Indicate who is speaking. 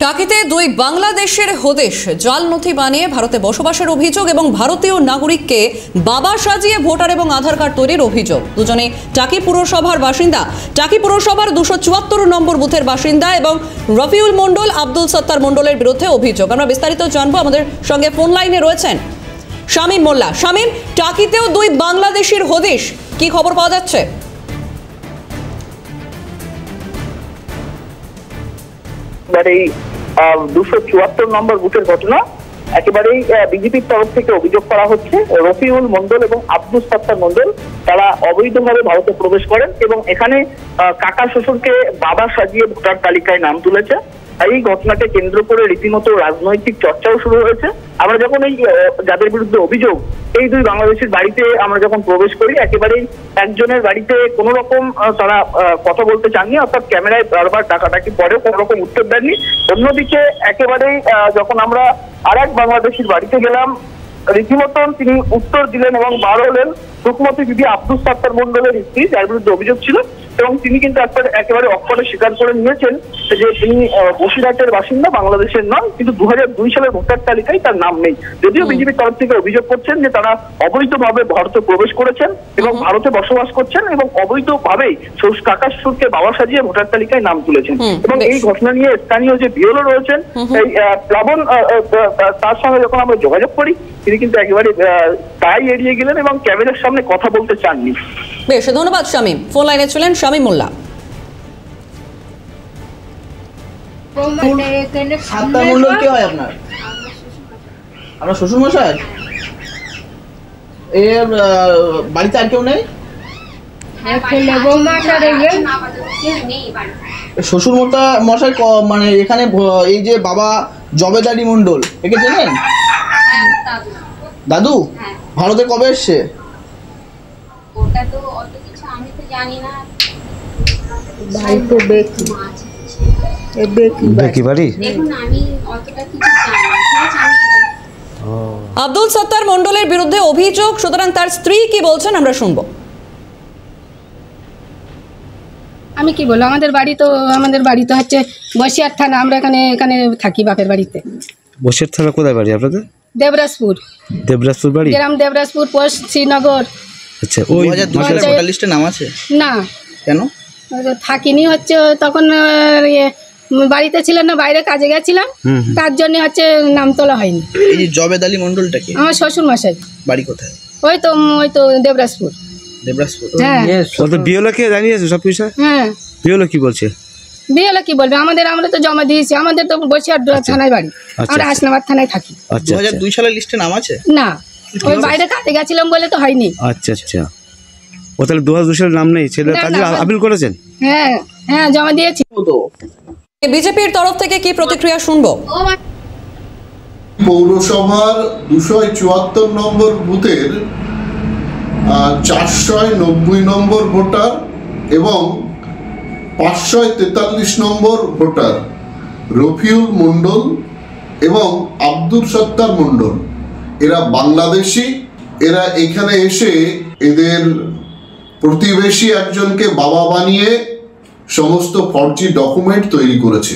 Speaker 1: টাকিতে দুই বাংলাদেশের হদিশ জাল নথি বানিয়ে ভারতে বসবাসের অভিযোগ এবং ভারতীয় নাগরিককে বাবা সাজিয়ে ভোটার এবং আধার কার্ড তৈরির অভিযোগ। দুজনে টাকি পুরসভার বাসিন্দা। টাকি পুরসভার 274 নম্বর বুথের বাসিন্দা এবং রফিউল মণ্ডল, আব্দুল সত্তার মণ্ডলের বিরুদ্ধে অভিযোগ। আমরা বিস্তারিত জানবো। আমাদের সঙ্গে ফোন লাইনে রয়েছেন শামীম মোল্লা। শামীম, টাকিতেও দুই বাংলাদেশির হদিশ, কি খবর পাওয়া যাচ্ছে?
Speaker 2: এই 274 নম্বর বুথের ঘটনা একেবারেই বিজেপির তরফ থেকে অভিযোগ করা হচ্ছে। রফিউল মণ্ডল এবং আব্দুল সত্তার মণ্ডল তারা অবৈধভাবে ভারতে প্রবেশ করেন এবং এখানে কাকা শ্বশুরকে বাবা সাজিয়ে ভোটার তালিকায় নাম তুলেছে। এই ঘটনাকে কেন্দ্র করে রীতিমতো রাজনৈতিক চর্চাও শুরু হয়েছে। আমরা যখন এই যাদের বিরুদ্ধে অভিযোগ, এই দুই বাংলাদেশের বাড়িতে আমরা যখন প্রবেশ করি, একেবারেই একজনের বাড়িতে কোনো রকম তারা কথা বলতে চাননি, অর্থাৎ ক্যামেরায় বারবার ডাকাডাকি পরেও কোনো রকম উত্তর দেননি। অন্যদিকে একেবারেই যখন আমরা আর এক বাংলাদেশের বাড়িতে গেলাম, রীতিমতন তিনি উত্তর দিলেন এবং বার হলেন সুকমতি বিবি আব্দুল সত্তার মণ্ডলের স্ত্রী, যার বিরুদ্ধে অভিযোগ ছিল। এবং তিনি কিন্তু একেবারে অক্ষরে স্বীকার করে নিয়েছেন যে তিনি বসিরহাটের বাসিন্দা, বাংলাদেশের নন, কিন্তু 2002 সালের ভোটার তালিকায় তার নাম নেই। যদিও বিজেপির তরফ থেকে অভিযোগ করছেন যে তারা অবৈধভাবে ভারতে প্রবেশ করেছেন এবং ভারতে বসবাস করছেন এবং অবৈধভাবেই কাকা শ্বশুরকে বাবা সাজিয়ে ভোটার তালিকায় নাম তুলেছেন। এবং এই ঘটনা নিয়ে স্থানীয় যে বিএলও রয়েছেন, এই প্লাবন, তার সঙ্গে যখন আমরা যোগাযোগ করি, তিনি কিন্তু একেবারে তাই এড়িয়ে গেলেন এবং ক্যামেরার সামনে কথা বলতে চাননি।
Speaker 1: বেশ, ধন্যবাদ শামীম। ফোন লাইনে ছিলেন শামীম মোল্লা।
Speaker 3: সত্তার মণ্ডল কে হয় আপনার? আপনার শ্বশুর মশাই? এর বাড়িতে আর কেউ নেই? শ্বশুর মশাই মানে এখানে এই যে বাবা জবেদ আলী মণ্ডল, একে চেনেন? দাদু ভারতে কবে এসছে?
Speaker 4: ওটা তো অত কিছু আমি তো জানি না।
Speaker 5: ভাই তো দেখি বাড়ি
Speaker 4: দেখুন, আমি অতটা কিছু জানি না।
Speaker 1: আব্দুল সত্তার মণ্ডলের বিরুদ্ধে অভিযোগ, সুতরাং তার স্ত্রী কি বলছেন আমরা শুনবো।
Speaker 5: আমি কি বলবো, আমাদের বাড়ি তো হচ্ছে বসিরহাট থানা। আমরা এখানে থাকি বাপের বাড়িতে।
Speaker 6: বসিরহাট থানা কোথায় বাড়ি আপনাদের?
Speaker 5: দেবরাজপুর বাড়ি, গ্রাম দেবরাজপুর, পোস্ট শ্রীনগর।
Speaker 6: আচ্ছা,
Speaker 3: ওই 2002 ভোটার লিস্টে নাম আছে
Speaker 5: না?
Speaker 3: কেন
Speaker 5: থাকিনি, হচ্ছে তখন বাড়িতে ছিলেন না, বাইরে কাজে গেছিলাম, তার জন্য হচ্ছে নাম তোলা হয়নি।
Speaker 3: এই যে জবেদ আলী মণ্ডলটা কি?
Speaker 5: আমার শ্বশুর মশাই।
Speaker 3: বাড়ি কোথায়?
Speaker 5: ওই তো দেবরাজপুর। হ্যাঁ,
Speaker 6: বিএলও কে জানিয়েছে সব কিছু?
Speaker 5: হ্যাঁ,
Speaker 6: বিএলও কি বলছে?
Speaker 5: বিএলও কি বলবে? আমরা তো জমা দিয়েছি। আমাদের তো বসিরহাট থানায় বাড়ি, আমরা হাসনাবাদ থানায় থাকি।
Speaker 3: 2002 সালের লিস্টে নাম আছে
Speaker 5: না? ওই বাইরে কাজে গেছিলাম বলে তো হয়নি।
Speaker 6: আচ্ছা, ও তাহলে 2002 সালের নাম নেই, ছেলে কাজে আপিল করেছেন?
Speaker 5: হ্যাঁ, জমা দিয়েছি।
Speaker 1: বিজেপির তরফ থেকে কি প্রতিক্রিয়া শুনবো।
Speaker 7: পৌরসভার 274 নম্বর বুথের 490 নম্বর ভোটার এবং 543 নম্বর ভোটার রফিউল মণ্ডল এবং আব্দুল সত্তার মণ্ডল, এরা বাংলাদেশি। এরা এখানে এসে এদের প্রতিবেশী একজনকে বাবা বানিয়ে সমস্ত ফর্জি ডকুমেন্ট তৈরি করেছে।